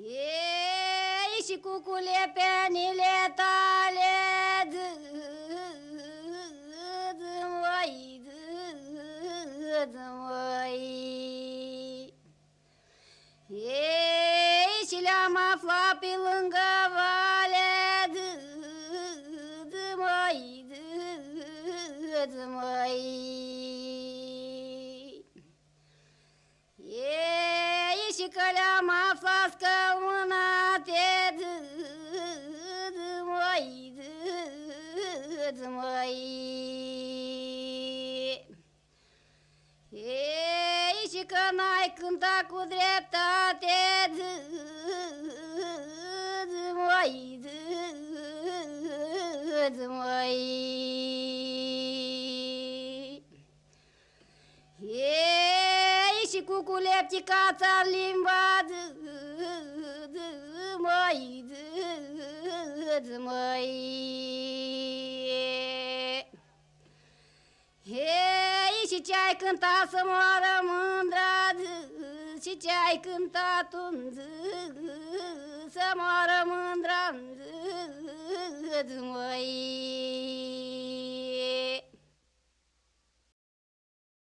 Ei, și cucule penile tale, măi, măi. Ei, și le-am aflat pe lângă vale, măi, măi. Ei, și că le-am aflat scăunate, măi, măi. Ei, și că n-ai cântat cu dreptate, măi, măi. Ei, și cu lepticața limba, măi, măi. Ei, și ce-ai cântat să moară mândra, și ce-ai cântat să moară mândra, măi.